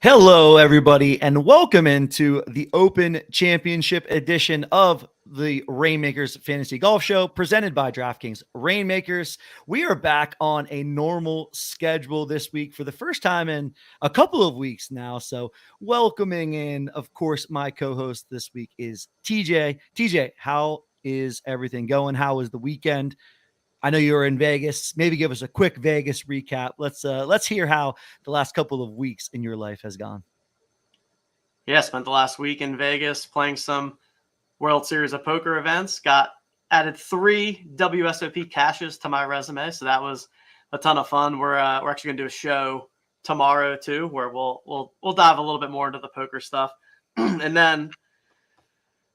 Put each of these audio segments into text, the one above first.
Hello, everybody, and welcome into the Open Championship edition of the Reignmakers Fantasy Golf Show presented by DraftKings Reignmakers. We are back on a normal schedule this week for the first time in a couple of weeks now. So, welcoming in, of course, my co host this week is TJ. TJ, how is everything going? How was the weekend? I know you were in Vegas. Maybe give us a quick Vegas recap. Let's hear how the last couple of weeks in your life has gone. Yeah, spent the last week in Vegas playing some World Series of Poker events. Got added 3 WSOP caches to my resume, so that was a ton of fun. We're actually gonna do a show tomorrow too, where we'll dive a little bit more into the poker stuff, and then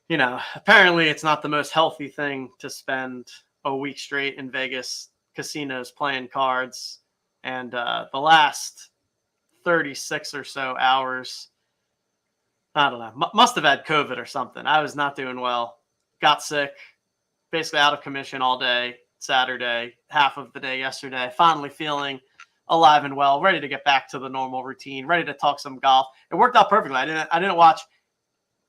apparently it's not the most healthy thing to spend a week straight in Vegas casinos playing cards, and the last 36 or so hours. I don't know. Must have had COVID or something. I was not doing well. Got sick. Basically out of commission all day Saturday, half of the day yesterday. Finally feeling alive and well, ready to get back to the normal routine, ready to talk some golf. It worked out perfectly. I didn't watch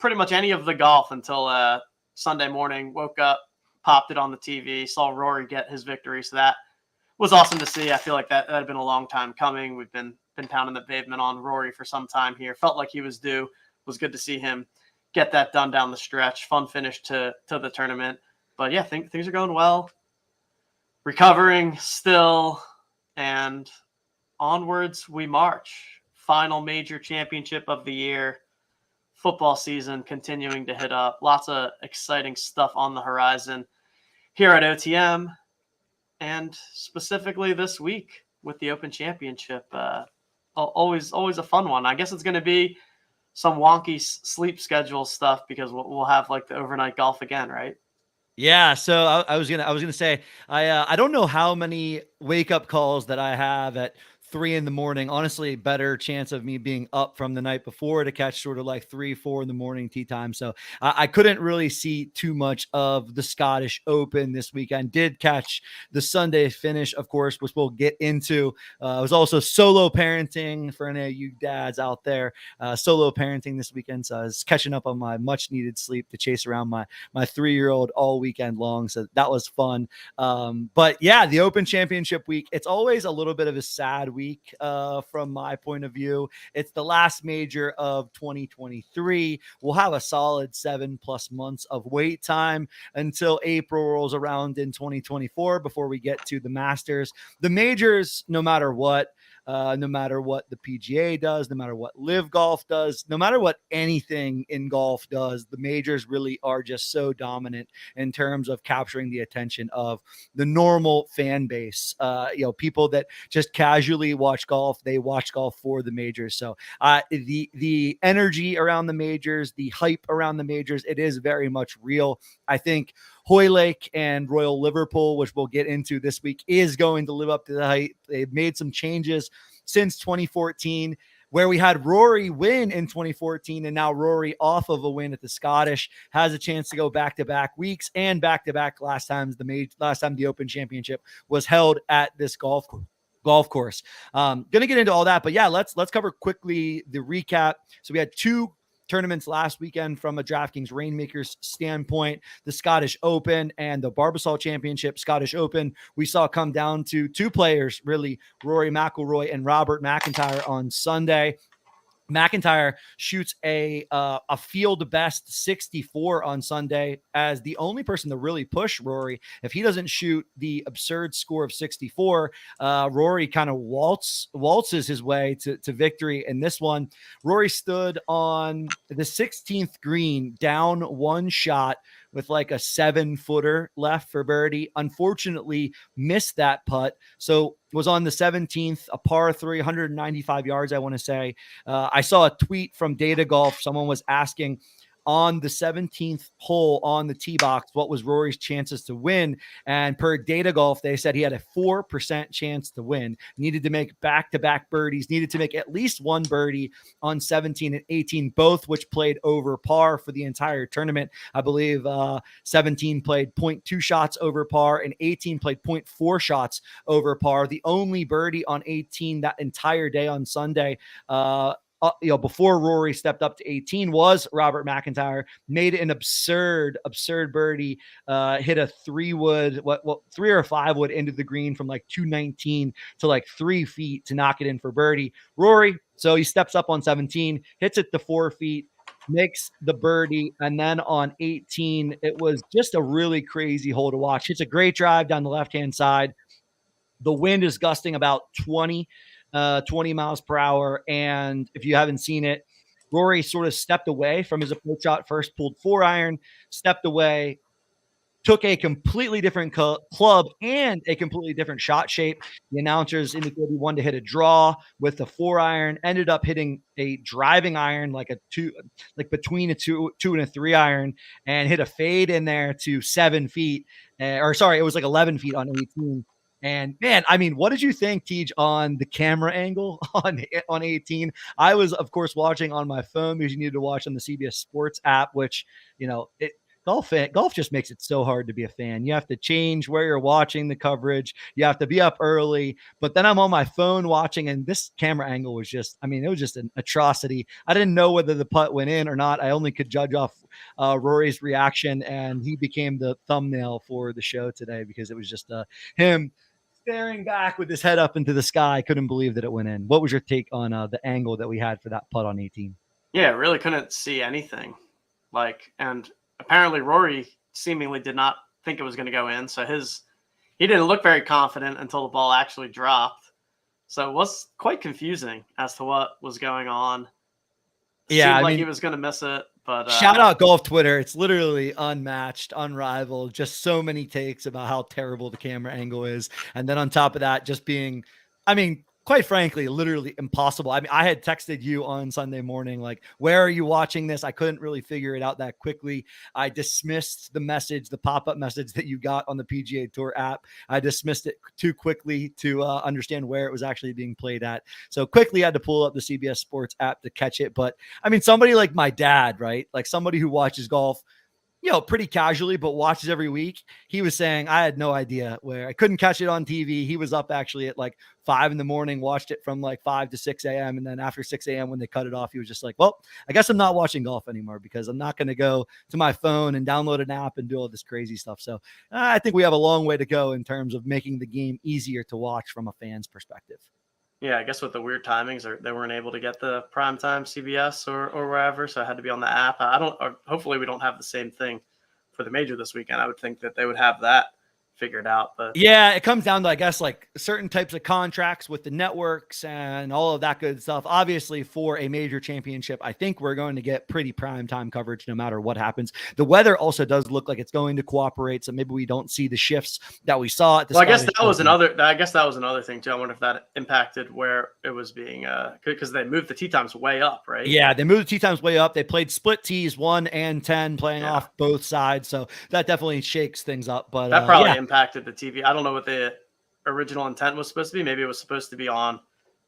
pretty much any of the golf until Sunday morning. Woke up, popped it on the TV, saw Rory get his victory. So that was awesome to see. I feel like that had been a long time coming. We've been pounding the pavement on Rory for some time here. Felt like he was due. Was good to see him get that done down the stretch. Fun finish to the tournament. But yeah, things are going well. Recovering still, and onwards we march. Final major championship of the year. Football season continuing to hit up. Lots of exciting stuff on the horizon here at OTM, and specifically this week with the Open Championship. Always a fun one. I guess it's going to be some wonky sleep schedule stuff because we'll have like the overnight golf again, right? Yeah, so I was gonna say I don't know how many wake up calls that I have at 3 a.m. Honestly, better chance of me being up from the night before to catch sort of like 3, 4 in the morning tee time. So I couldn't really see too much of the Scottish Open this weekend. Did catch the Sunday finish, of course, which we'll get into. I was also solo parenting for any of you dads out there. Solo parenting this weekend, so I was catching up on my much needed sleep to chase around my 3-year-old all weekend long. So that was fun. But yeah, the Open Championship week, it's always a little bit of a sad week from my point of view. It's the last major of 2023. We'll have a solid 7+ months of wait time until April rolls around in 2024 before we get to the Masters. The majors, no matter what the PGA does, no matter what Live Golf does, no matter what anything in golf does, the majors really are just so dominant in terms of capturing the attention of the normal fan base. People that just casually watch golf, they watch golf for the majors. So the energy around the majors, the hype around the majors, it is very much real. I think Hoylake and Royal Liverpool, which we'll get into this week, is going to live up to the hype. They've made some changes since 2014, where we had Rory win in 2014, and now Rory, off of a win at the Scottish, has a chance to go back-to-back weeks and back-to-back last time the Open Championship was held at this golf course. Gonna get into all that, but yeah, let's cover quickly the recap. So we had 2 tournaments last weekend from a DraftKings Reignmakers standpoint, the Scottish Open and the Barbasol Championship. Scottish Open, we saw come down to 2 players, really, Rory McIlroy and Robert McIntyre on Sunday. McIntyre shoots a field best 64 on Sunday as the only person to really push Rory. If he doesn't shoot the absurd score of 64, Rory kind of waltzes his way to victory in this one. Rory stood on the 16th green, down 1 shot with like a 7-footer left for birdie. Unfortunately, missed that putt. So was on the 17th, a par 3, 195 yards, I want to say. I saw a tweet from Data Golf. Someone was asking on the 17th hole on the tee box, what was Rory's chances to win? And per Data Golf, they said he had a 4% chance to win. Needed to make back-to-back birdies, needed to make at least 1 birdie on 17 and 18, both which played over par for the entire tournament. I believe 17 played 0.2 shots over par and 18 played 0.4 shots over par. The only birdie on 18 that entire day on Sunday before Rory stepped up to 18 was Robert McIntyre, made an absurd birdie, hit a 3-wood, what 3 or 5 wood into the green from like 219 to like 3 feet to knock it in for birdie. Rory, so he steps up on 17, hits it to 4 feet, makes the birdie, and then on 18, it was just a really crazy hole to watch. It's a great drive down the left-hand side. The wind is gusting about 20 miles per hour. And if you haven't seen it, Rory sort of stepped away from his approach shot first, pulled 4-iron, stepped away, took a completely different club and a completely different shot shape. The announcers indicated he wanted to hit a draw with the 4-iron, ended up hitting a driving iron, like between a 2 and a 3-iron, and hit a fade in there to 7 feet. Or sorry, it was like 11 feet on 18. And man, I mean, what did you think, Tej, on the camera angle on 18? I was, of course, watching on my phone because you needed to watch on the CBS Sports app, which, golf just makes it so hard to be a fan. You have to change where you're watching the coverage. You have to be up early. But then I'm on my phone watching, and this camera angle was just, it was just an atrocity. I didn't know whether the putt went in or not. I only could judge off Rory's reaction, and he became the thumbnail for the show today because it was just him staring back with his head up into the sky. Couldn't believe that it went in. What was your take on the angle that we had for that putt on 18? Yeah, really couldn't see anything. And apparently Rory seemingly did not think it was going to go in. So he didn't look very confident until the ball actually dropped. So it was quite confusing as to what was going on. Yeah, seemed like he was going to miss it. But shout out golf Twitter. It's literally unmatched, unrivaled. Just so many takes about how terrible the camera angle is. And then on top of that, just being, quite frankly, literally impossible. I had texted you on Sunday morning, like, where are you watching this? I couldn't really figure it out that quickly. I dismissed the pop-up message that you got on the PGA Tour app. I dismissed it too quickly to understand where it was actually being played at. So quickly had to pull up the CBS Sports app to catch it. But somebody like my dad, right? Like somebody who watches golf, pretty casually, but watches every week. He was saying, I had no idea where I couldn't catch it on TV. He was up actually at like 5 a.m, watched it from like 5 to 6 a.m. And then after 6 a.m, when they cut it off, he was just like, well, I guess I'm not watching golf anymore because I'm not going to go to my phone and download an app and do all this crazy stuff. So I think we have a long way to go in terms of making the game easier to watch from a fan's perspective. Yeah, I guess with the weird timings, they weren't able to get the primetime CBS or wherever, so I had to be on the app. Hopefully we don't have the same thing for the major this weekend. I would think that they would have that figured out. But yeah, it comes down to, I guess, like certain types of contracts with the networks and all of that good stuff. Obviously, for a major championship, I think we're going to get pretty prime time coverage no matter what happens. The weather also does look like it's going to cooperate, so maybe we don't see the shifts that we saw at the. Well, I guess that was another thing too. I wonder if that impacted where it was being because they moved the tee times way up, right? Yeah, they moved the tee times way up. They played split tees 1 and 10, playing off both sides, so that definitely shakes things up. But that probably impacted the TV. I don't know what the original intent was supposed to be. Maybe it was supposed to be on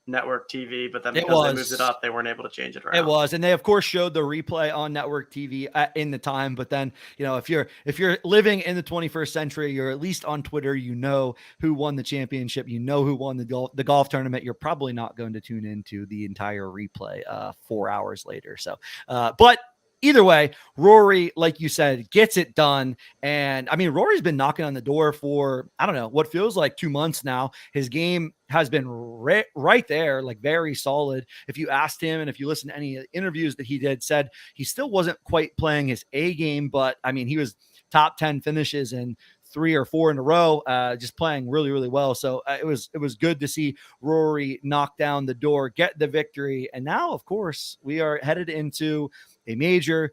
network TV, but then because they moved it up, they weren't able to change it around. It was, and they of course showed the replay on network TV in the time. But then, if you're living in the 21st century, you're at least on Twitter. You know who won the championship. You know who won the golf tournament. You're probably not going to tune into the entire replay 4 hours later. So, but. Either way, Rory, like you said, gets it done. And Rory's been knocking on the door for, I don't know, what feels like 2 months now. His game has been right there, like very solid. If you asked him and if you listen to any interviews that he did, said he still wasn't quite playing his A game, but he was top 10 finishes in 3 or 4 in a row, just playing really, really well. So it was good to see Rory knock down the door, get the victory. And now, of course, we are headed into a major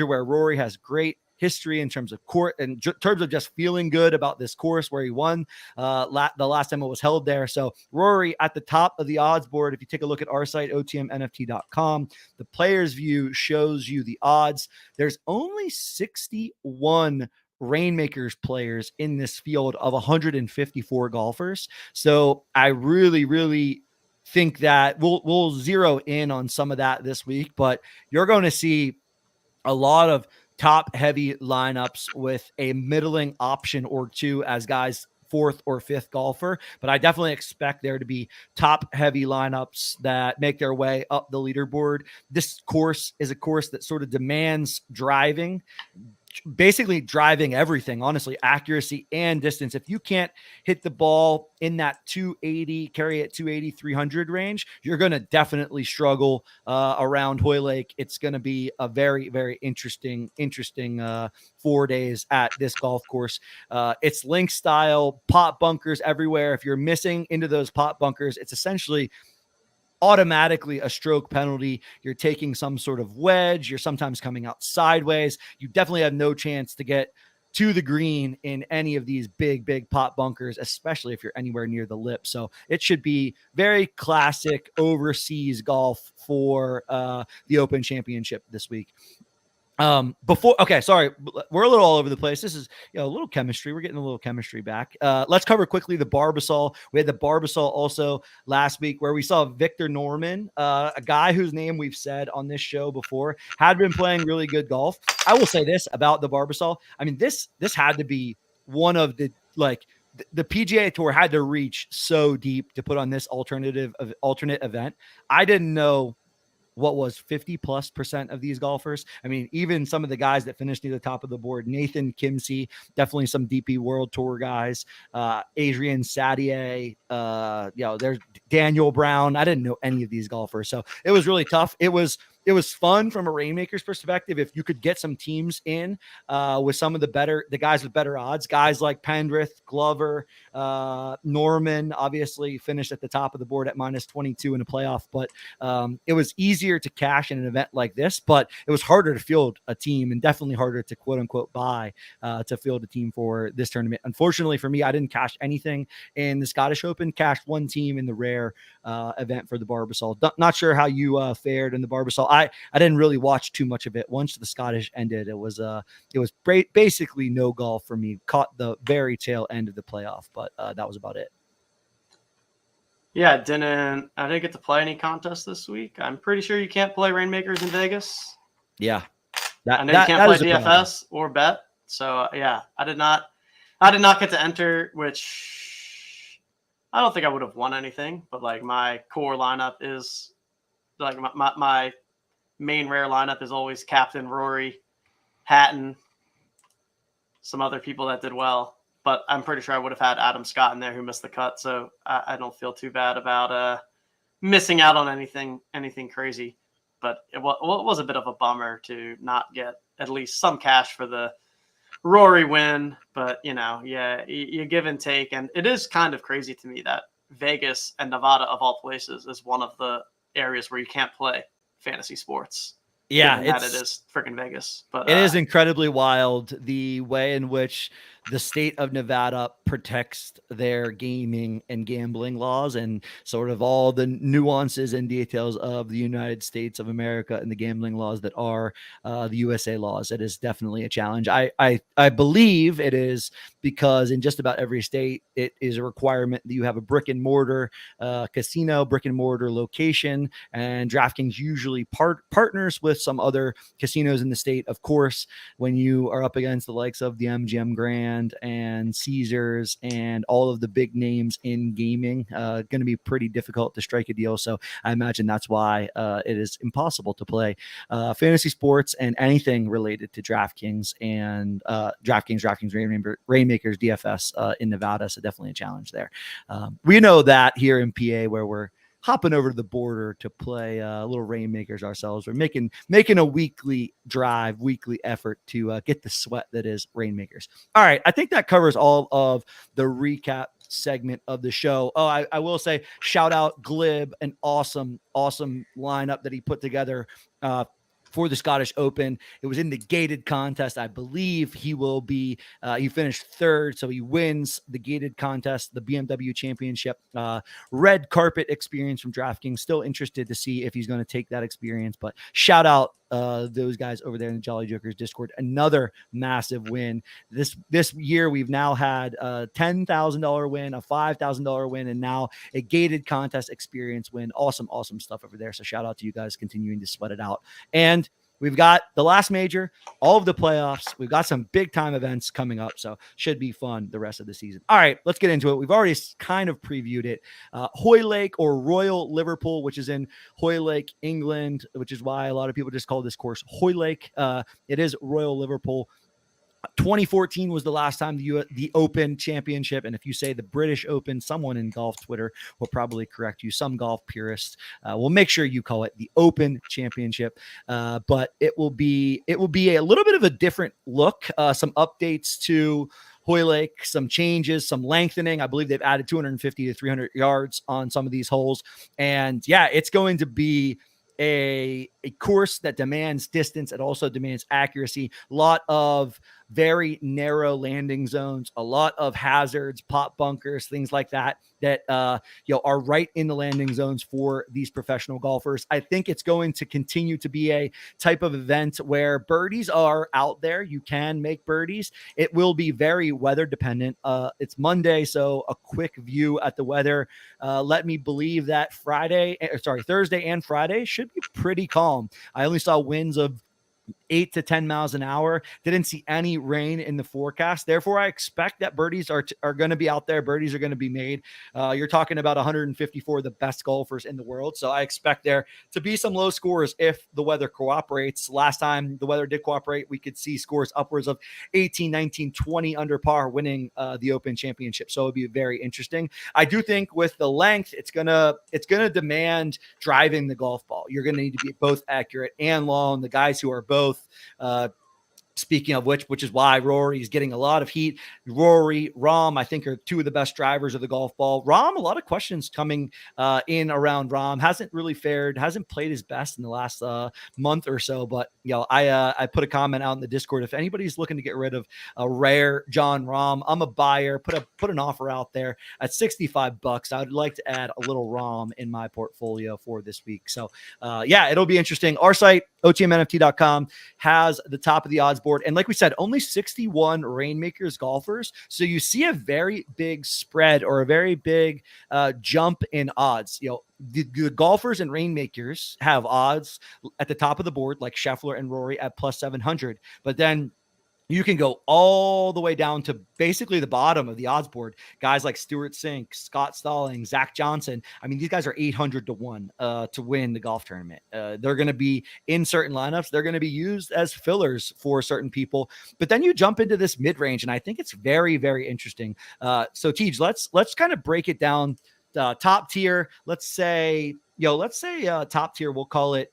where Rory has great history in terms of court and in terms of just feeling good about this course where he won the last time it was held there. So Rory at the top of the odds board. If you take a look at our site, otmnft.com, the players view shows you the odds. There's only 61 Reignmakers players in this field of 154 golfers. So I really, really think that we'll zero in on some of that this week, but you're going to see a lot of top heavy lineups with a middling option or two as guys fourth or fifth golfer, but I definitely expect there to be top heavy lineups that make their way up the leaderboard. This course is a course that sort of demands driving, basically driving everything, honestly, accuracy and distance. If you can't hit the ball in that 280, carry at 280, 300 range, you're going to definitely struggle around Hoylake. It's going to be a very, very interesting 4 days at this golf course. It's link style, pot bunkers everywhere. If you're missing into those pot bunkers, it's essentially automatically a stroke penalty. You're taking some sort of wedge. You're sometimes coming out sideways. You definitely have no chance to get to the green in any of these big pot bunkers, especially if you're anywhere near the lip. So it should be very classic overseas golf for the Open Championship this week. Sorry, we're a little all over the place. This is a little chemistry. We're getting a little chemistry back. Let's cover quickly the Barbasol. We had the Barbasol also last week, where we saw Victor Norman, a guy whose name we've said on this show before, had been playing really good golf. I will say this about the Barbasol. I mean, this had to be one of the the PGA Tour had to reach so deep to put on this alternate event. I didn't know what was 50+% of these golfers. I mean, even some of the guys that finished near the top of the board, Nathan Kimsey, definitely some DP World Tour guys, Adrian Sadier, there's Daniel Brown. I didn't know any of these golfers. So it was really tough. It was fun from a Reignmakers perspective. If you could get some teams in with some of the guys with better odds, guys like Pendrith, Glover, Norman, obviously finished at the top of the board at -22 in a playoff, but it was easier to cash in an event like this, but it was harder to field a team and definitely harder to quote unquote buy to field a team for this tournament. Unfortunately for me, I didn't cash anything in the Scottish Open, cashed one team in the rare event for the Barbasol. Not sure how you fared in the Barbasol. I didn't really watch too much of it. Once the Scottish ended, it was basically no golf for me. Caught the very tail end of the playoff, but that was about it. Yeah, I didn't get to play any contests this week. I'm pretty sure you can't play Reignmakers in Vegas. Yeah. I know you can't play DFS or bet. So yeah, I did not get to enter, which I don't think I would have won anything, but like my core lineup is like my main rare lineup is always Captain Rory, Hatton, some other people that did well. But I'm pretty sure I would have had Adam Scott in there who missed the cut. So I don't feel too bad about missing out on anything crazy. But it was a bit of a bummer to not get at least some cash for the Rory win. But, you give and take. And it is kind of crazy to me that Vegas and Nevada, of all places, is one of the areas where you can't play fantasy sports. Yeah, it is freaking Vegas. But it is incredibly wild the way in which the state of Nevada protects their gaming and gambling laws and sort of all the nuances and details of the United States of America and the gambling laws that are the USA laws. It is definitely a challenge. I believe it is because in just about every state, it is a requirement that you have a brick and mortar casino, brick and mortar location, and DraftKings usually partners with some other casinos in the state. Of course, when you are up against the likes of the MGM Grand and Caesars and all of the big names in gaming, going to be pretty difficult to strike a deal. So I imagine that's why it is impossible to play fantasy sports and anything related to DraftKings and DraftKings, Reignmakers, DFS in Nevada. So definitely a challenge there. We know that here in PA, where we're hopping over to the border to play little Reignmakers ourselves. We're making a weekly effort to get the sweat that is Reignmakers. All right, I think that covers all of the recap segment of the show. Oh, I will say, shout out Glib, an awesome lineup that he put together for the Scottish Open. It was in the gated contest. I believe he will be, he finished third, so he wins the gated contest, the BMW Championship. Red carpet experience from DraftKings. Still interested to see if he's going to take that experience, but shout out those guys over there in the Jolly Jokers Discord. Another massive win. This year we've now had a $10,000 win, a $5,000 win, and now a gated contest experience win. Awesome stuff over there. So shout out to you guys continuing to sweat it out. And we've got the last major, all of the playoffs. We've got some big time events coming up, so should be fun the rest of the season. All right, let's get into it. We've already kind of previewed it. Hoylake or Royal Liverpool, which is in Hoylake, England, which is why a lot of people just call this course Hoylake. It is Royal Liverpool. 2014 was the last time the Open Championship. And if you say the British Open, someone in golf Twitter will probably correct you. Some golf purists will make sure you call it the Open Championship. But it will be a little bit of a different look. Some updates to Hoylake, some changes, some lengthening. I believe they've added 250 to 300 yards on some of these holes. And yeah, it's going to be a course that demands distance. It also demands accuracy. A lot of very narrow landing zones, a lot of hazards, pop bunkers, things like that are right in the landing zones for these professional golfers. I think it's going to continue to be a type of event where birdies are out there. You can make birdies. It will be very weather dependent. It's Monday, so a quick view at the weather. Let me believe that Thursday and Friday should be pretty calm. I only saw winds of 8 to 10 miles an hour. Didn't see any rain in the forecast. Therefore, I expect that birdies are going to be out there. Birdies are going to be made. You're talking about 154 of the best golfers in the world. So I expect there to be some low scores if the weather cooperates. Last time the weather did cooperate, we could see scores upwards of 18, 19, 20 under par winning the Open Championship. So it'll be very interesting. I do think with the length, it's gonna demand driving the golf ball. You're going to need to be both accurate and long. The guys who are both speaking of which is why Rory is getting a lot of heat. Rory, Rahm, I think are two of the best drivers of the golf ball. Rahm, a lot of questions coming in around Rahm. Hasn't really fared, hasn't played his best in the last month or so. But I put a comment out in the Discord. If anybody's looking to get rid of a rare John Rahm, I'm a buyer. Put an offer out there at $65. I would like to add a little Rahm in my portfolio for this week. So it'll be interesting. Our site, otmnft.com, has the top of the odds board. And like we said, only 61 Reignmakers golfers. So you see a very big spread or a very big jump in odds. The golfers and Reignmakers have odds at the top of the board, like Scheffler and Rory at plus 700. But then you can go all the way down to basically the bottom of the odds board. Guys like Stuart Sink, Scott Stalling, Zach Johnson. I mean, these guys are 800 to 1 to win the golf tournament. They're going to be in certain lineups. They're going to be used as fillers for certain people. But then you jump into this mid-range, and I think it's very, very interesting. So, Tej, let's kind of break it down. Top tier, let's say top tier, we'll call it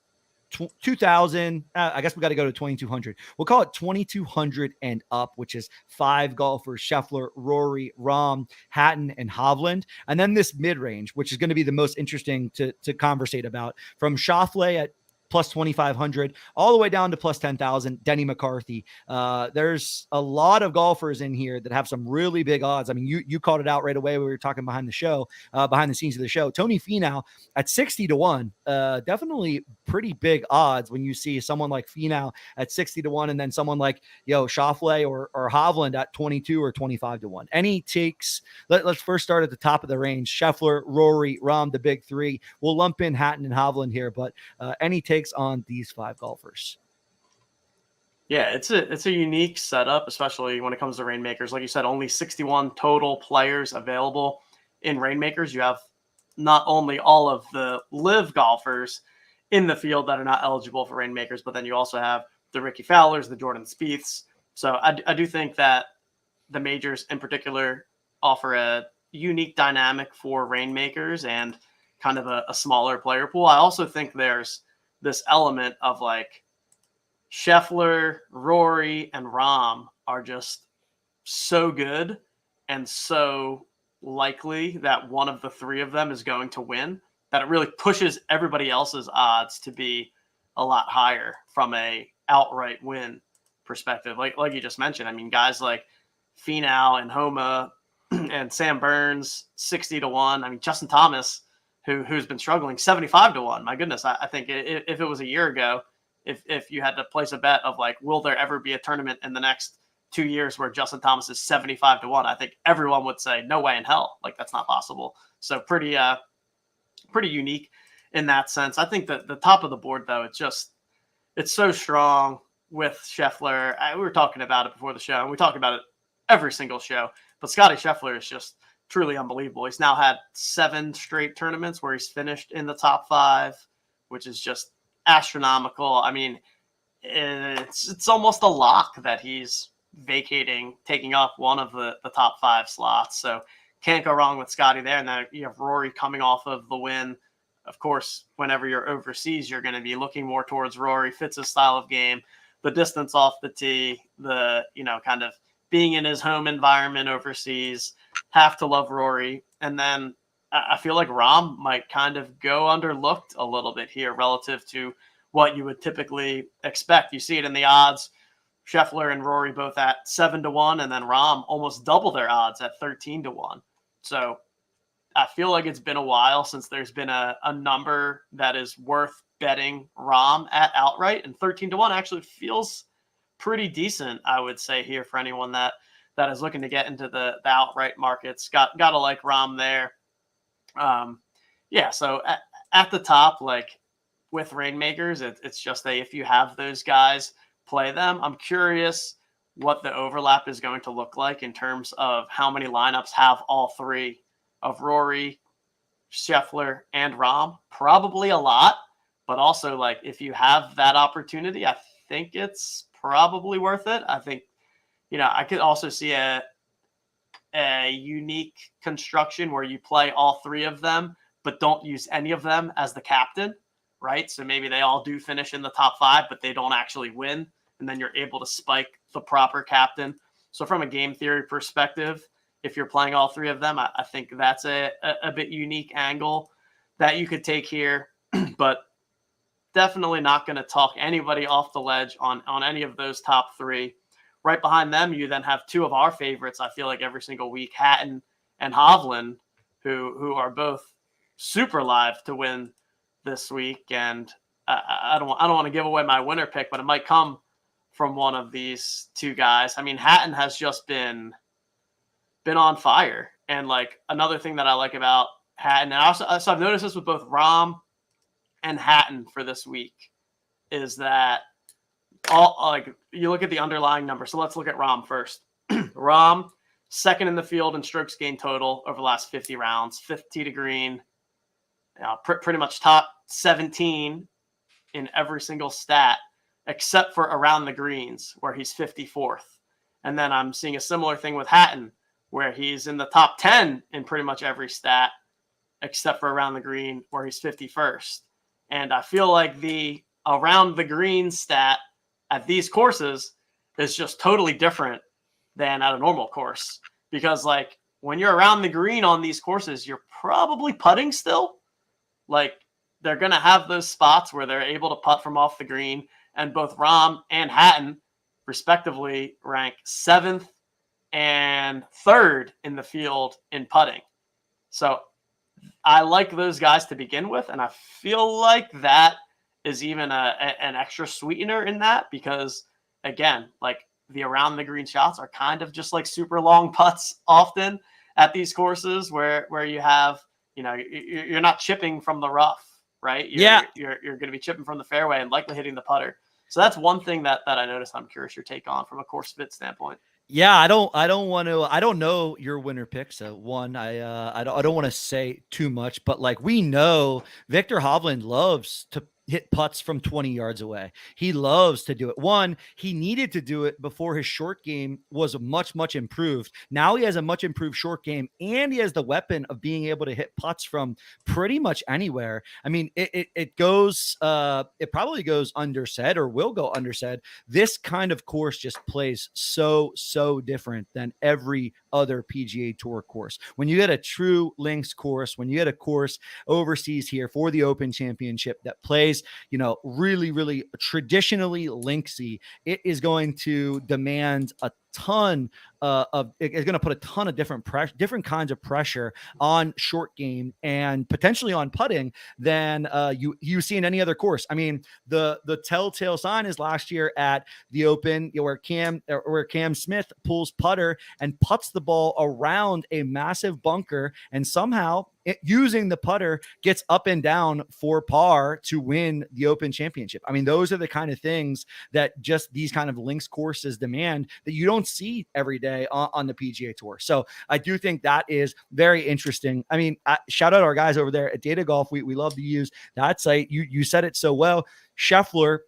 2,000. I guess we got to go to 2,200. We'll call it 2,200 and up, which is 5 golfers: Scheffler, Rory, Rahm, Hatton, and Hovland. And then this mid-range, which is going to be the most interesting to conversate about, from Schauffele at plus 2,500 all the way down to plus 10,000, Denny McCarthy. There's a lot of golfers in here that have some really big odds. I mean, you called it out right away when we were talking behind the scenes of the show. Tony Finau at 60 to 1, definitely pretty big odds when you see someone like Finau at 60 to 1 and then someone like Schauffele or Hovland at 22 or 25 to 1. Any takes? Let's first start at the top of the range. Scheffler, Rory, Rahm, the big three. We'll lump in Hatton and Hovland here, but any takes on these 5 golfers? Yeah, it's a unique setup, especially when it comes to Reignmakers. Like you said, only 61 total players available in Reignmakers. You have not only all of the live golfers in the field that are not eligible for Reignmakers, but then you also have the Ricky Fowlers, the Jordan Spieths. So I do think that the majors in particular offer a unique dynamic for Reignmakers and kind of a smaller player pool. I also think there's this element of like Scheffler, Rory, and Rahm are just so good and so likely that one of the 3 of them is going to win that it really pushes everybody else's odds to be a lot higher from a outright win perspective. Like you just mentioned, I mean, guys like Finau and Homa and Sam Burns, 60 to 1. I mean, Justin Thomas, who's been struggling, 75 to 1. My goodness, I think if it was a year ago, if you had to place a bet of like, will there ever be a tournament in the next 2 years where Justin Thomas is 75 to 1, I think everyone would say no way in hell. Like, that's not possible. So pretty unique in that sense. I think that the top of the board, though, it's just it's so strong with Scheffler. We were talking about it before the show, and we talk about it every single show. But Scotty Scheffler is just truly unbelievable. He's now had 7 straight tournaments where he's finished in the top 5, which is just astronomical. I mean, it's almost a lock that he's taking up one of the top 5 slots. So can't go wrong with Scotty there. And then you have Rory coming off of the win. Of course, whenever you're overseas, you're going to be looking more towards Rory. Fits his style of game, the distance off the tee, the, kind of being in his home environment overseas. Have to love Rory. And then I feel like Rahm might kind of go underlooked a little bit here relative to what you would typically expect. You see it in the odds. Scheffler and Rory both at 7-1, and then Rahm almost double their odds at 13-1. So I feel like it's been a while since there's been a number that is worth betting Rahm at outright, and 13-1 actually feels pretty decent, I would say, here for anyone that is looking to get into the outright markets. Got to like Rahm there. So at the top, like with Reignmakers, it's just if you have those guys, play them. I'm curious what the overlap is going to look like in terms of how many lineups have all 3 of Rory, Scheffler, and Rahm. Probably a lot, but also like if you have that opportunity, I think it's probably worth it. I think, I could also see a unique construction where you play all 3 of them, but don't use any of them as the captain, right? So maybe they all do finish in the top 5, but they don't actually win. And then you're able to spike the proper captain. So from a game theory perspective, if you're playing all 3 of them, I think that's a bit unique angle that you could take here, but definitely not going to talk anybody off the ledge on any of those top 3. Right behind them, you then have 2 of our favorites, I feel like every single week, Hatton and Hovland, who are both super live to win this week. And I don't want to give away my winner pick, but it might come from one of these 2 guys. I mean, Hatton has just been on fire. And like another thing that I like about Hatton, and so I've noticed this with both Rahm and Hatton for this week, is that you look at the underlying number. So let's look at Rahm first. Rahm, second in the field in strokes gained total over the last 50 rounds, 5th tee to green, pretty much top 17 in every single stat, except for around the greens, where he's 54th. And then I'm seeing a similar thing with Hatton, where he's in the top 10 in pretty much every stat, except for around the green, where he's 51st. And I feel like the around the green stat at these courses is just totally different than at a normal course. Because like when you're around the green on these courses, you're probably putting still. Like they're going to have those spots where they're able to putt from off the green. And both Rahm and Hatton, respectively, rank 7th and 3rd in the field in putting. So I like those guys to begin with. And I feel like that is even an extra sweetener in that, because again, like the around the green shots are kind of just like super long putts often at these courses where you have, you're not chipping from the rough, right? You're going to be chipping from the fairway and likely hitting the putter. So that's one thing that I noticed. I'm curious your take on from a course fit standpoint. Yeah, I don't know your winner pick. So I don't want to say too much, but like we know Victor Hovland loves to hit putts from 20 yards away. He loves to do it. One, he needed to do it before his short game was much improved. Now he has a much improved short game, and he has the weapon of being able to hit putts from pretty much anywhere. I mean, it probably goes undersaid, or will go undersaid. This kind of course just plays so different than every other PGA Tour course. When you get a true links course, when you get a course overseas here for the Open Championship that plays, really traditionally linksy, it is going to demand a ton it's going to put a ton of different kinds of pressure on short game and potentially on putting than you see in any other course. I mean, the telltale sign is last year at the Open, where Cam Smith pulls putter and puts the ball around a massive bunker and somehow using the putter gets up and down for par to win the Open Championship. I mean, those are the kind of things that just these kind of links courses demand that you don't see every day on the PGA Tour. So I do think that is very interesting. I mean, shout out our guys over there at Data Golf. We love to use that site. You said it so well. Scheffler,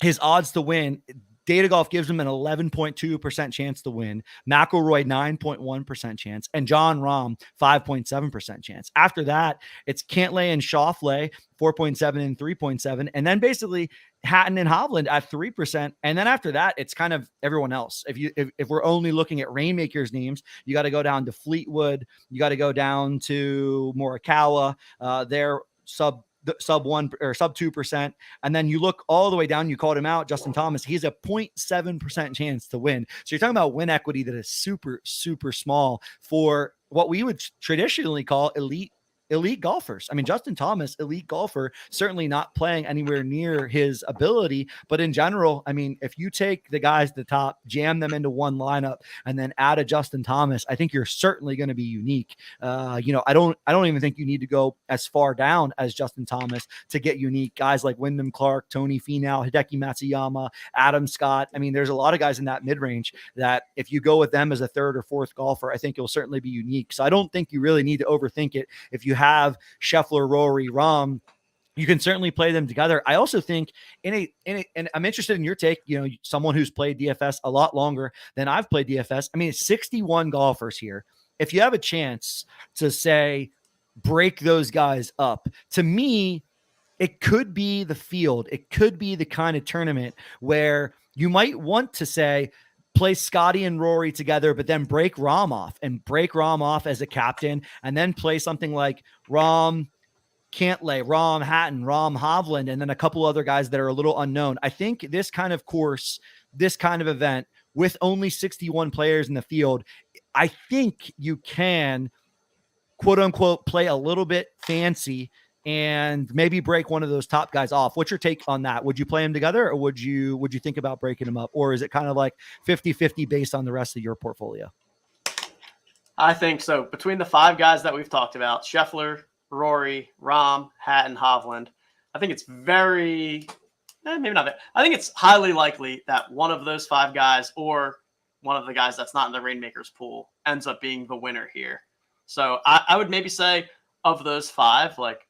his odds to win, Data Golf gives him an 11.2% chance to win, McIlroy 9.1% chance, and Jon Rahm 5.7% chance. After that, it's Cantlay and Schauffele 4.7 and 3.7, and then basically Hatton and Hovland at 3%. And then after that, it's kind of everyone else. If we're only looking at Reignmakers names, you got to go down to Fleetwood, you got to go down to Morikawa. They're sub 1 or sub 2%. And then you look all the way down, you called him out, Justin Thomas, he's a 0.7% chance to win. So you're talking about win equity that is super, super small for what we would traditionally call elite golfers. I mean, Justin Thomas, elite golfer, certainly not playing anywhere near his ability, but in general, I mean, if you take the guys at the top, jam them into one lineup, and then add a Justin Thomas, I think you're certainly going to be unique. I don't even think you need to go as far down as Justin Thomas to get unique. Guys like Wyndham Clark, Tony Finau, Hideki Matsuyama, Adam Scott. I mean, there's a lot of guys in that mid-range that if you go with them as a third or fourth golfer, I think you'll certainly be unique. So I don't think you really need to overthink it. If you have Scheffler, Rory, Rahm, you can certainly play them together. I also think and I'm interested in your take, someone who's played DFS a lot longer than I've played DFS. I mean, it's 61 golfers here. If you have a chance to say, break those guys up, to me, it could be the field. It could be the kind of tournament where you might want to say, play Scotty and Rory together, but then break Rahm off as a captain, and then play something like Rahm, Cantlay, Rahm, Hatton, Rahm, Hovland, and then a couple other guys that are a little unknown. I think this kind of course, this kind of event with only 61 players in the field, I think you can, quote unquote, play a little bit fancy and maybe break one of those top guys off. What's your take on that? Would you play them together, or would you think about breaking them up? Or is it kind of like 50-50 based on the rest of your portfolio? I think so. Between the 5 guys that we've talked about, Scheffler, Rory, Rahm, Hatton, Hovland, I think it's maybe not that. I think it's highly likely that one of those 5 guys, or one of the guys that's not in the Reignmakers pool, ends up being the winner here. So I would maybe say, of those 5, like,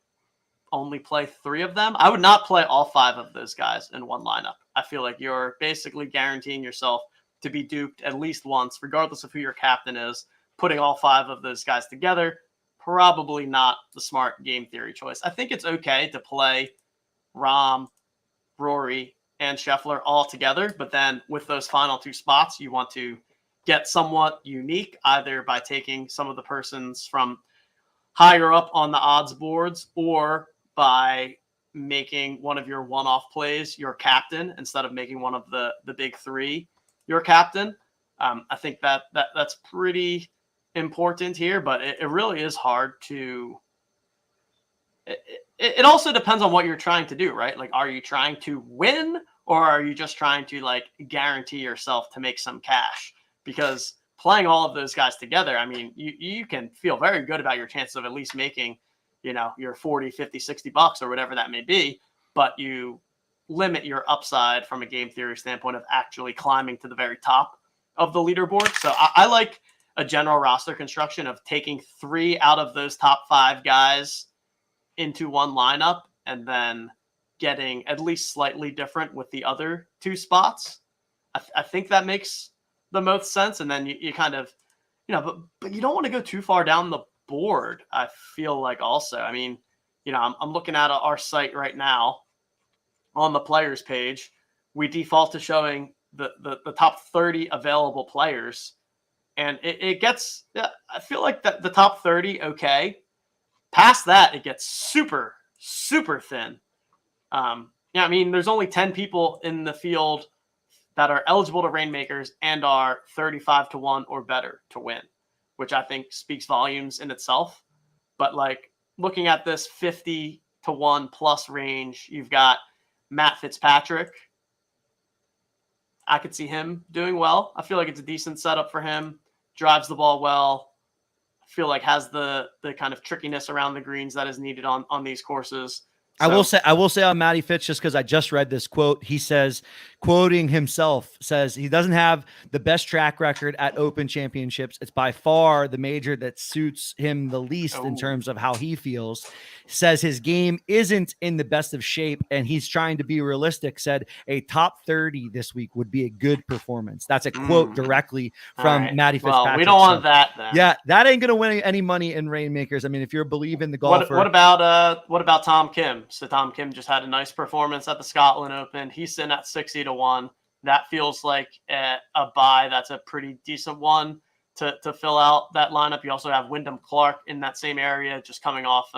only play 3 of them. I would not play all 5 of those guys in one lineup. I feel like you're basically guaranteeing yourself to be duped at least once, regardless of who your captain is. Putting all 5 of those guys together, probably not the smart game theory choice. I think it's okay to play Rahm, Rory, and Scheffler all together, but then with those final 2 spots, you want to get somewhat unique, either by taking some of the persons from higher up on the odds boards, or by making one of your one-off plays your captain instead of making one of the big 3 your captain. I think that's pretty important here, but it really is hard to. It also depends on what you're trying to do, right? Like, are you trying to win, or are you just trying to like guarantee yourself to make some cash? Because playing all of those guys together, I mean, you can feel very good about your chances of at least making, your 40, 50, 60 bucks or whatever that may be, but you limit your upside from a game theory standpoint of actually climbing to the very top of the leaderboard. So I like a general roster construction of taking 3 out of those top 5 guys into one lineup and then getting at least slightly different with the other 2 spots. I think that makes the most sense. And then you kind of, but you don't want to go too far down the board. I feel like also, I mean, I'm looking at our site right now on the players page. We default to showing the top 30 available players. And it gets, I feel like the top 30, okay. Past that, it gets super, super thin. I mean, there's only 10 people in the field that are eligible to Reignmakers and are 35-1 or better to win, which I think speaks volumes in itself. But like, looking at this 50-1 plus range, you've got Matt Fitzpatrick. I could see him doing well. I feel like it's a decent setup for him. Drives the ball well. I feel like has the kind of trickiness around the greens that is needed on these courses. I will say on Matty Fitz, just because I just read this quote, he says, quoting himself, says he doesn't have the best track record at Open Championships. It's by far the major that suits him the least in terms of how he feels. Says his game isn't in the best of shape and he's trying to be realistic. Said a top 30 this week would be a good performance. That's a quote directly from Matty Fitzpatrick. Well, we don't want that then. Yeah, that ain't going to win any money in Reignmakers. I mean, if you're believing the golfer. What about Tom Kim? So Tom Kim just had a nice performance at the Scotland Open. He's sitting at 60-1. That feels like a buy. That's a pretty decent one to fill out that lineup. You also have Wyndham Clark in that same area, just coming off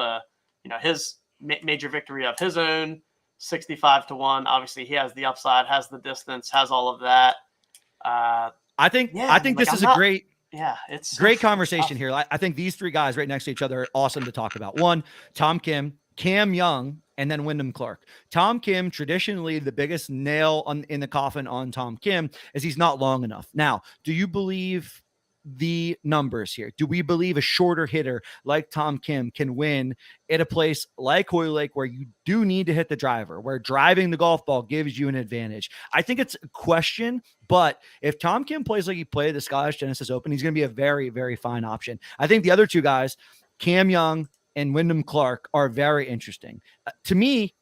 his major victory of his own, 65-1. Obviously, he has the upside, has the distance, has all of that. I think this is a great conversation here. I think these three guys right next to each other are awesome to talk about. One, Tom Kim, Cam Young, and then Wyndham Clark. Tom Kim, traditionally the biggest nail in the coffin on Tom Kim is he's not long enough. Now, do you believe the numbers here? Do we believe a shorter hitter like Tom Kim can win at a place like Hoyle Lake where you do need to hit the driver, where driving the golf ball gives you an advantage? I think it's a question, but if Tom Kim plays like he played the Scottish Genesis Open, he's going to be a very, very fine option. I think the other two guys, Cam Young and Wyndham Clark, are very interesting. To me,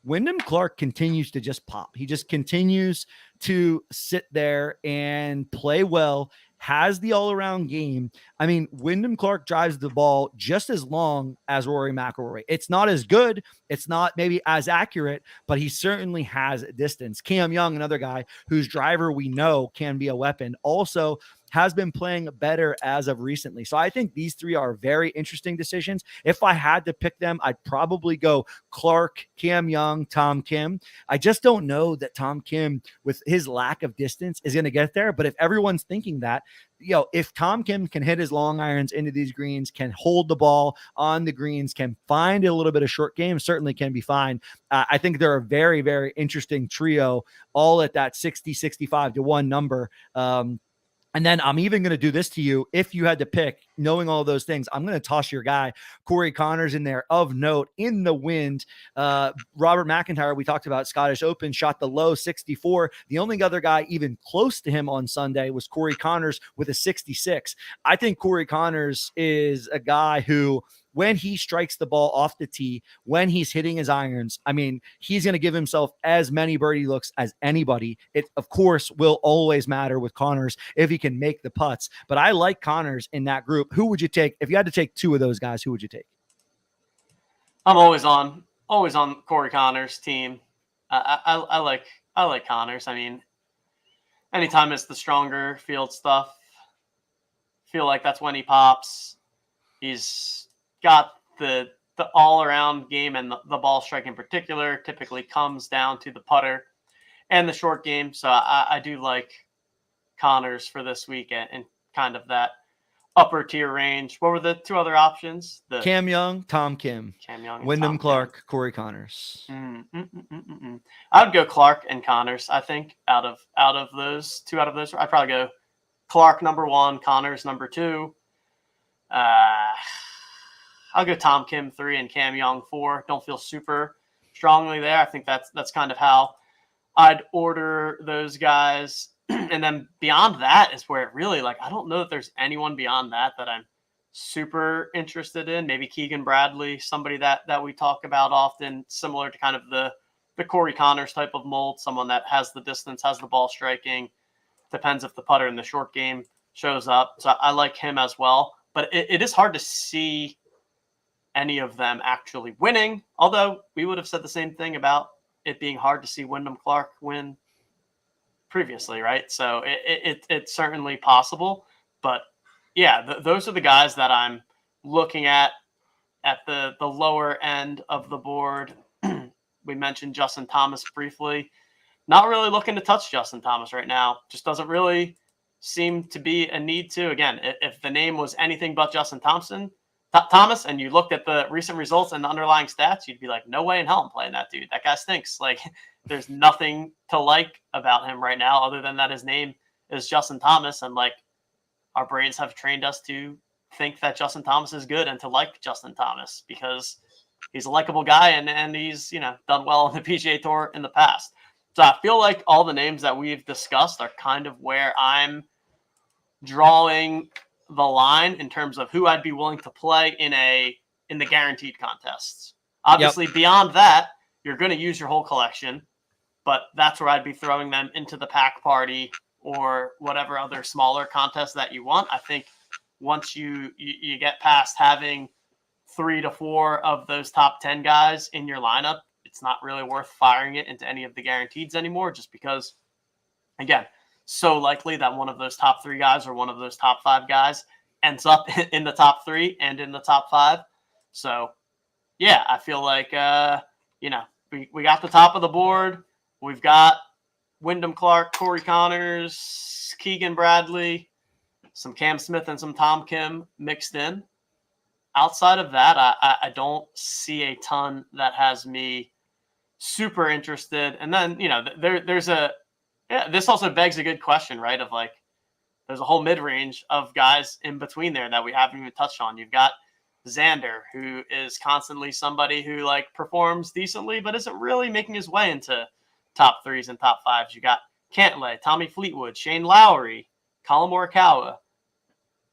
Wyndham Clark continues to just pop. He just continues to sit there and play well, has the all-around game. I mean, Wyndham Clark drives the ball just as long as Rory McIlroy. It's not as good. It's not maybe as accurate, but he certainly has distance. Cam Young, another guy whose driver we know can be a weapon, also has been playing better as of recently. So I think these three are very interesting decisions. If I had to pick them, I'd probably go Clark, Cam Young, Tom Kim. I just don't know that Tom Kim, with his lack of distance, is going to get there. But if everyone's thinking that, if Tom Kim can hit his long irons into these greens, can hold the ball on the greens, can find a little bit of short game, certainly can be fine. I think they're a very, very interesting trio, all at that 60-65-1 number. And then I'm even going to do this to you. If you had to pick, knowing all those things, I'm going to toss your guy, Corey Connors, in there of note in the wind. Robert McIntyre, we talked about Scottish Open, shot the low 64. The only other guy even close to him on Sunday was Corey Connors with a 66. I think Corey Connors is a guy who, when he strikes the ball off the tee, when he's hitting his irons, I mean, he's going to give himself as many birdie looks as anybody. It, of course, will always matter with Connors if he can make the putts. But I like Connors in that group. Who would you take? If you had to take two of those guys, who would you take? I'm always on Corey Connors' team. I like Connors. I mean, anytime it's the stronger field stuff, feel like that's when he pops. He's got the all-around game, and the ball strike in particular typically comes down to the putter and the short game. So I do like Connors for this week and kind of that upper tier range. What were the two other options? Cam Young, Tom Kim. Cam Young, Wyndham Clark, Corey Connors. I would go Clark and Connors. I think out of those, I'd probably go Clark number 1, Connors number 2. I'll go Tom Kim 3 and Cam Young 4. Don't feel super strongly there. I think that's kind of how I'd order those guys. And then beyond that is where it really, I don't know that there's anyone beyond that I'm super interested in. Maybe Keegan Bradley, somebody that we talk about often, similar to kind of the Corey Connors type of mold, someone that has the distance, has the ball striking. Depends if the putter in the short game shows up. So I like him as well. But it is hard to see any of them actually winning, although we would have said the same thing about it being hard to see Wyndham Clark win previously, right? So it's certainly possible. But yeah, those are the guys that I'm looking at the lower end of the board. We mentioned Justin Thomas briefly. Not really looking to touch Justin Thomas right now. Just doesn't really seem to be a need to. Again, if the name was anything but Justin Thomas, and you looked at the recent results and the underlying stats, you'd be like, no way in hell I'm playing that dude. That guy stinks. There's nothing to like about him right now other than that his name is Justin Thomas. And our brains have trained us to think that Justin Thomas is good and to like Justin Thomas because he's a likable guy and he's, done well on the PGA Tour in the past. So I feel like all the names that we've discussed are kind of where I'm drawing the line in terms of who I'd be willing to play in the guaranteed contests. Obviously, beyond that, you're going to use your whole collection, but that's where I'd be throwing them into the pack party or whatever other smaller contest that you want. I think once you get past having 3 to 4 of those top 10 guys in your lineup, it's not really worth firing it into any of the guaranteeds anymore, just because, again, so likely that one of those top 3 guys or one of those top 5 guys ends up in the top 3 and in the top 5. So, yeah, I feel like, we got the top of the board. We've got Wyndham Clark, Corey Connors, Keegan Bradley, some Cam Smith and some Tom Kim mixed in. Outside of that, I don't see a ton that has me super interested. And then, this also begs a good question, right? Of like, there's a whole mid-range of guys in between there that we haven't even touched on. You've got Xander, who is constantly somebody who like performs decently, but isn't really making his way into top 3s and top 5s. You got Cantlay, Tommy Fleetwood, Shane Lowry, Colin Morikawa.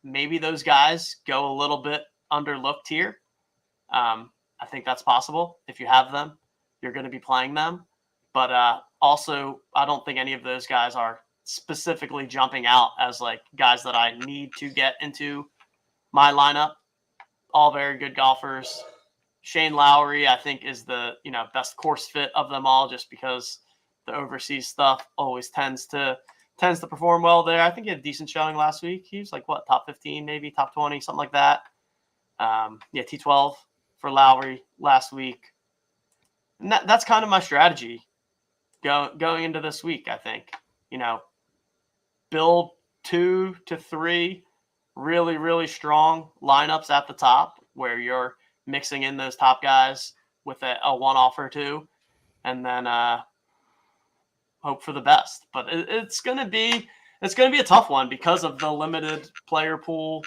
Maybe those guys go a little bit underlooked here. I think that's possible. If you have them, you're going to be playing them. But also, I don't think any of those guys are specifically jumping out as like guys that I need to get into my lineup. All very good golfers. Shane Lowry, I think, is the best course fit of them all, just because the overseas stuff always tends to perform well there. I think he had a decent showing last week. He was like top 15, maybe top 20, something like that. T12 for Lowry last week. And that's kind of my strategy going into this week. I think build 2 to 3 really, really strong lineups at the top where you're mixing in those top guys with a one-off or two, and then hope for the best. But it's going to be a tough one because of the limited player pool,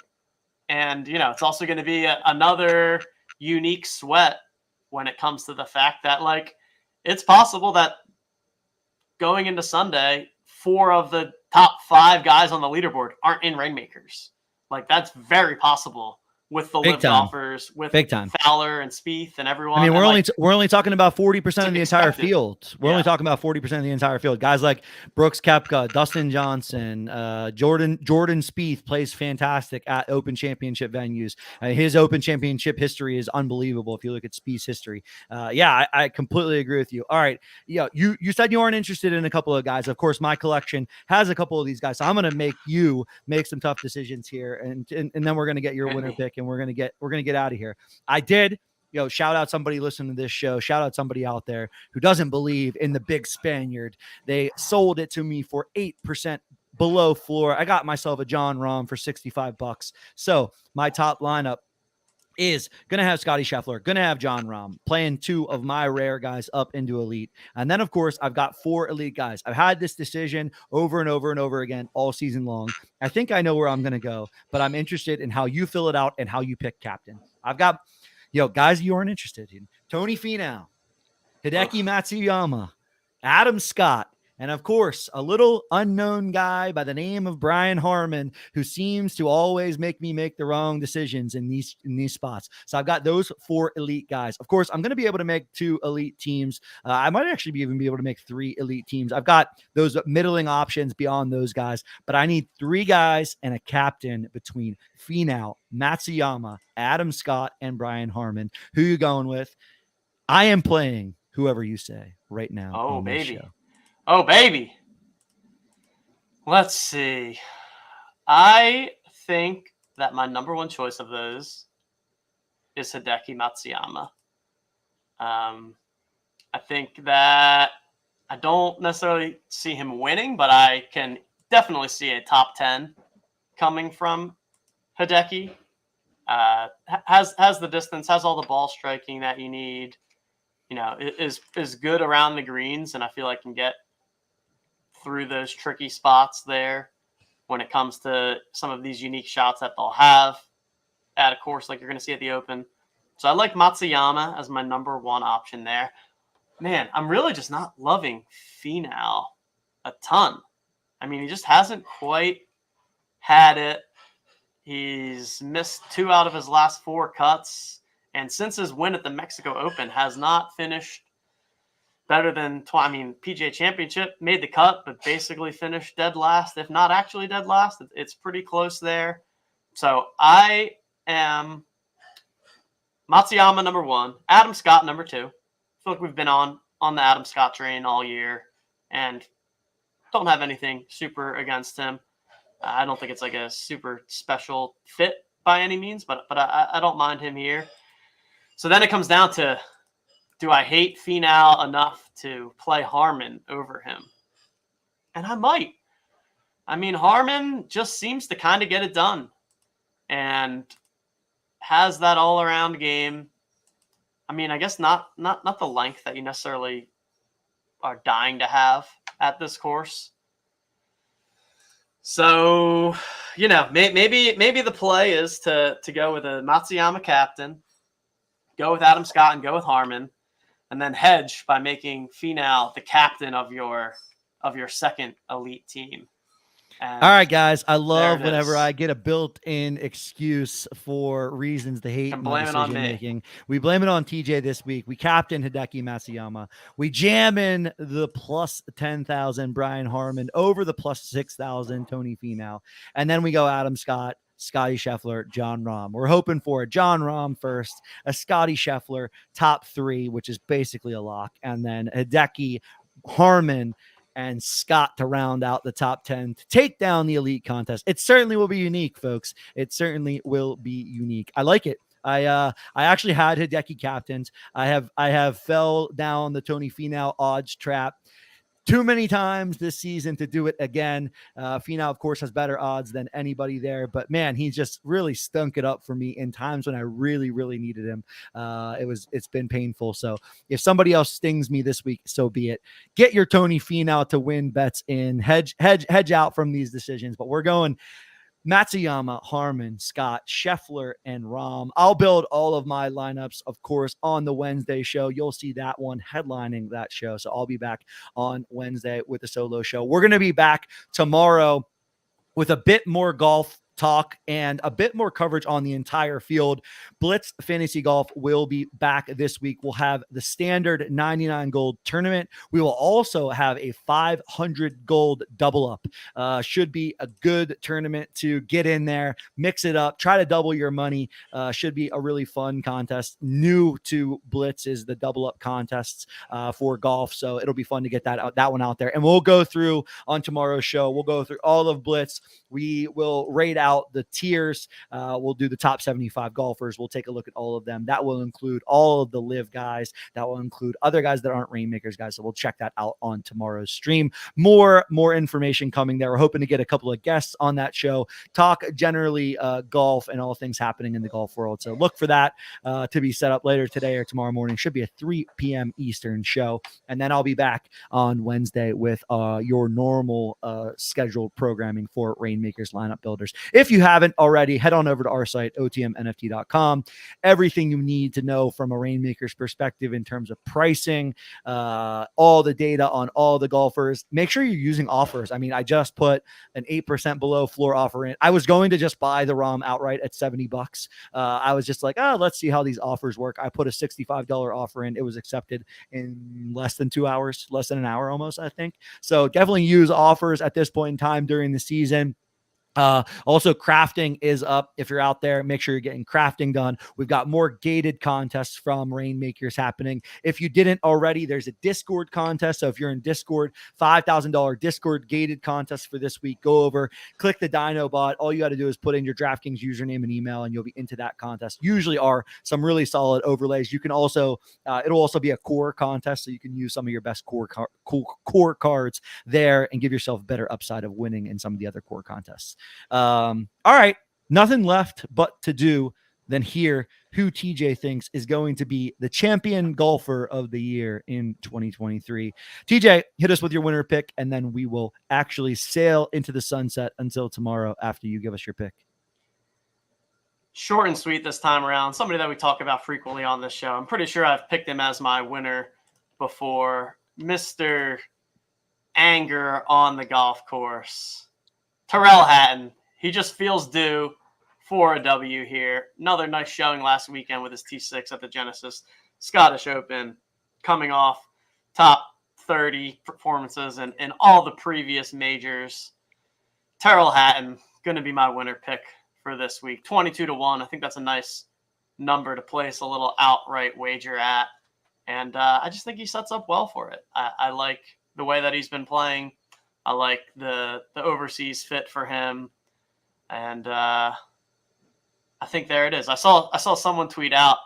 and it's also going to be another unique sweat when it comes to the fact that like it's possible that going into Sunday, 4 of the top 5 guys on the leaderboard aren't in Reignmakers. Like, that's very possible with the live golfers, with Fowler and Spieth and everyone. I mean, we're only talking about 40% of the entire field. We're only talking about 40% of the entire field. Guys like Brooks Koepka, Dustin Johnson, Jordan Spieth plays fantastic at Open Championship venues. His Open Championship history is unbelievable if you look at Spieth's history. I completely agree with you. All right, you said you aren't interested in a couple of guys. Of course, my collection has a couple of these guys, so I'm going to make you make some tough decisions here, and then we're going to get your winner pick. And we're gonna get out of here. I did, shout out somebody listening to this show. Shout out somebody out there who doesn't believe in the big Spaniard. They sold it to me for 8% below floor. I got myself a John Rahm for $65. So my top lineup is going to have Scotty Scheffler, going to have John Rahm, playing 2 of my rare guys up into elite. And then, of course, I've got 4 elite guys. I've had this decision over and over and over again all season long. I think I know where I'm going to go, but I'm interested in how you fill it out and how you pick captain. I've got, guys you aren't interested in. Tony Finau, Hideki Matsuyama, Adam Scott, and of course, a little unknown guy by the name of Brian Harman, who seems to always make me make the wrong decisions in these spots. So I've got those 4 elite guys. Of course, I'm going to be able to make 2 elite teams. I might actually even be able to make 3 elite teams. I've got those middling options beyond those guys, but I need 3 guys and a captain between Finau, Matsuyama, Adam Scott, and Brian Harman. Who you going with? I am playing whoever you say right now. Oh, on baby. this show. Oh, baby. Let's see. I think that my number one choice of those is Hideki Matsuyama. I think that I don't necessarily see him winning, but I can definitely see a top 10 coming from Hideki. Has the distance, has all the ball striking that you need. Is good around the greens, and I feel like can get through those tricky spots there when it comes to some of these unique shots that they'll have. at a course like you're going to see at the Open. So I like Matsuyama as my number one option there. Man, I'm really just not loving Finau a ton. I mean, he just hasn't quite had it. He's missed 2 out of his last 4 cuts. And since his win at the Mexico Open, has not finished better than, PGA Championship, made the cut, but basically finished dead last, if not actually dead last. It's pretty close there. So I am Matsuyama number 1, Adam Scott number 2. I feel like we've been on the Adam Scott train all year and don't have anything super against him. I don't think it's like a super special fit by any means, but I don't mind him here. So then it comes down to, do I hate Finau enough to play Harman over him? And I might. I mean, Harman just seems to kind of get it done and has that all-around game. I mean, I guess not the length that you necessarily are dying to have at this course. So, maybe the play is to go with a Matsuyama captain, go with Adam Scott, and go with Harman, and then hedge by making Finau the captain of your second elite team. And all right, guys. I love is. whenever I get a built-in excuse for reasons to hate Can my blame it on decision me. making. We blame it on TJ this week. We captain Hideki Matsuyama. We jam in the plus 10,000 Brian Harman over the plus 6,000 Tony Finau, and then we go Adam Scott, Scotty Scheffler, John Rahm. We're hoping for a John Rahm first, a Scotty Scheffler top 3, which is basically a lock, and then Hideki, Harman, and Scott to round out the top 10 to take down the elite contest. It certainly will be unique, folks. It certainly will be unique. I like it. I actually had Hideki captains. I have fell down the Tony Finau odds trap too many times this season to do it again. Finau, of course, has better odds than anybody there, but man, he's just really stunk it up for me in times when I really, really needed him. It's been painful. So if somebody else stings me this week, so be it. Get your Tony Finau to win bets in. Hedge out from these decisions, but we're going Matsuyama, Harman, Scott, Scheffler, and Rahm. I'll build all of my lineups, of course, on the Wednesday show. You'll see that one headlining that show. So I'll be back on Wednesday with the solo show. We're going to be back tomorrow with a bit more golf talk and a bit more coverage on the entire field. Blitz Fantasy Golf will be back this week. We'll have the standard 99 gold tournament. We will also have a 500 gold double up. Should be a good tournament to get in there, mix it up, try to double your money. Should be a really fun contest. New to Blitz is the double up contests for golf. So it'll be fun to get that one out there. And we'll go through on tomorrow's show. We'll go through all of Blitz. We will rate out the tiers. We'll do the top 75 golfers. We'll take a look at all of them. That will include all of the live guys. That will include other guys that aren't Reignmakers guys. So we'll check that out on tomorrow's stream. More information coming there. We're hoping to get a couple of guests on that show, talk generally golf and all things happening in the golf world. So look for that to be set up later today or tomorrow morning. Should be a 3 p.m. Eastern show. And then I'll be back on Wednesday with your normal scheduled programming for Reignmakers lineup builders. If you haven't already, head on over to our site, otmnft.com. Everything you need to know from a Reignmakers perspective in terms of pricing, all the data on all the golfers. Make sure you're using offers. I mean, I just put an 8% below floor offer in. I was going to just buy the Rahm outright at $70. I was just like, let's see how these offers work. I put a $65 offer in. It was accepted in less than 2 hours, less than an hour almost, I think. So definitely use offers at this point in time during the season. Also, crafting is up. If you're out there, make sure you're getting crafting done. We've got more gated contests from Reignmakers happening. If you didn't already, there's a Discord contest. So if you're in Discord, $5,000 Discord gated contest for this week. Go over, click the Dino bot. All you got to do is put in your DraftKings username and email, and you'll be into that contest. Usually are some really solid overlays. You can also, it'll also be a core contest, so you can use some of your best core cards there and give yourself a better upside of winning in some of the other core contests. All right, nothing left but to do than hear who TJ thinks is going to be the champion golfer of the year in 2023. TJ, hit us with your winner pick, and then we will actually sail into the sunset until tomorrow after you give us your pick. Short and sweet this time around. Somebody that we talk about frequently on this show. I'm pretty sure I've picked him as my winner before. Mr. Anger on the golf course. Tyrrell Hatton. He just feels due for a W here. Another nice showing last weekend with his T6 at the Genesis Scottish Open, coming off top 30 performances in all the previous majors. Tyrrell Hatton, going to be my winner pick for this week. 22-1. I think that's a nice number to place a little outright wager at. And I just think he sets up well for it. I like the way that he's been playing. I like the overseas fit for him. And I think there it is. I saw someone tweet out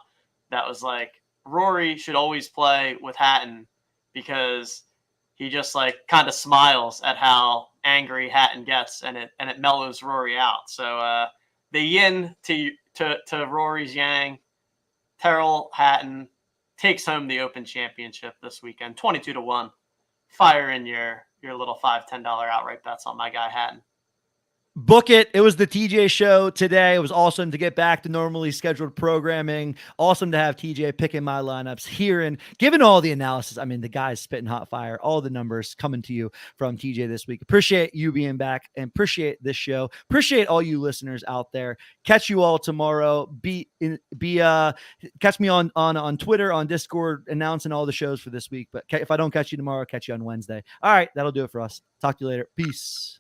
that was like, Rory should always play with Hatton because he just like kind of smiles at how angry Hatton gets, and it mellows Rory out. So the yin to Rory's yang, Tyrrell Hatton takes home the Open Championship this weekend, 22-1. Fire in your little $5-10 outright bets on my guy Hatton. Book it. It was the TJ show today. It was awesome to get back to normally scheduled programming. Awesome to have TJ picking my lineups here and giving all the analysis. I mean, the guy's spitting hot fire, all the numbers coming to you from TJ this week. Appreciate you being back and appreciate this show. Appreciate all you listeners out there. Catch you all tomorrow. Catch me on Twitter, on Discord, announcing all the shows for this week. But if I don't catch you tomorrow, I'll catch you on Wednesday. All right. That'll do it for us. Talk to you later. Peace.